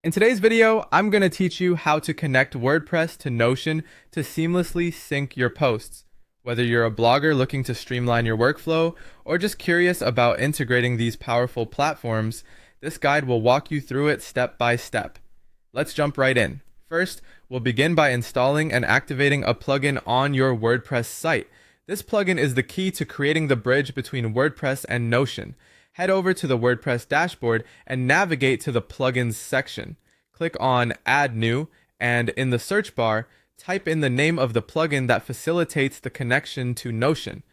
In today's video, I'm going to teach you how to connect WordPress to Notion to seamlessly sync your posts. Whether you're a blogger looking to streamline your workflow or just curious about integrating these powerful platforms, this guide will walk you through it step by step. Let's jump right in. First, we'll begin by installing and activating a plugin on your WordPress site. This plugin is the key to creating the bridge between WordPress and Notion. Head over to the WordPress dashboard and navigate to the Plugins section. Click on Add New, and in the search bar, type in the name of the plugin that facilitates the connection to Notion.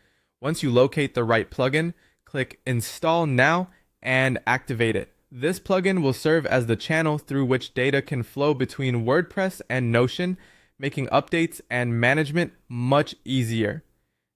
Once you locate the right plugin, click Install Now and activate it. This plugin will serve as the channel through which data can flow between WordPress and Notion, making updates and management much easier.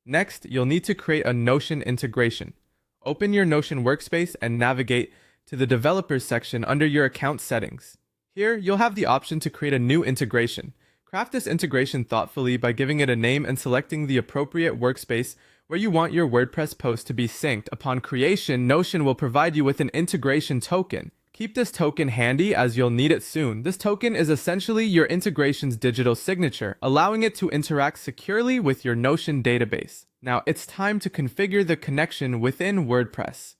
Next, you'll need to create a Notion integration. Open your Notion workspace and navigate to the Developers section under your account settings. Here, you'll have the option to create a new integration. Craft this integration thoughtfully by giving it a name and selecting the appropriate workspace where you want your WordPress post to be synced. Upon creation, Notion will provide you with an integration token. Keep this token handy as you'll need it soon. This token is essentially your integration's digital signature, allowing it to interact securely with your Notion database. Now it's time to configure the connection within WordPress.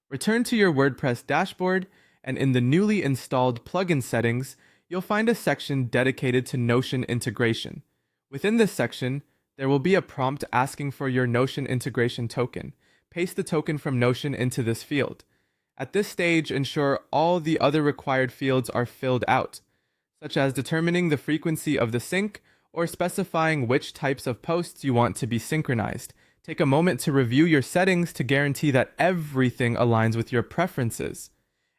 Return to your WordPress dashboard, and in the newly installed plugin settings, you'll find a section dedicated to Notion integration. Within this section, there will be a prompt asking for your Notion integration token. Paste the token from Notion into this field. At this stage, ensure all the other required fields are filled out, such as determining the frequency of the sync or specifying which types of posts you want to be synchronized. Take a moment to review your settings to guarantee that everything aligns with your preferences.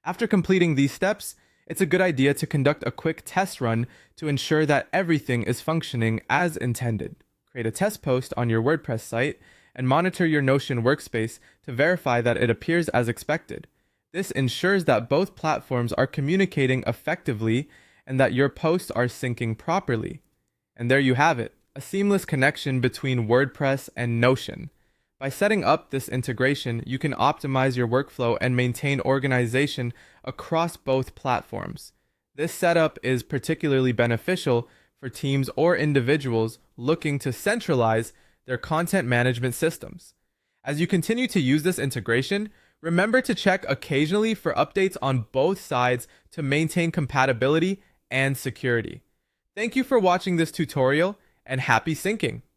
After completing these steps, it's a good idea to conduct a quick test run to ensure that everything is functioning as intended. Create a test post on your WordPress site and monitor your Notion workspace to verify that it appears as expected. This ensures that both platforms are communicating effectively and that your posts are syncing properly. And there you have it, a seamless connection between WordPress and Notion. By setting up this integration, you can optimize your workflow and maintain organization across both platforms. This setup is particularly beneficial for teams or individuals looking to centralize their content management systems. As you continue to use this integration, remember to check occasionally for updates on both sides to maintain compatibility and security. Thank you for watching this tutorial, and happy syncing!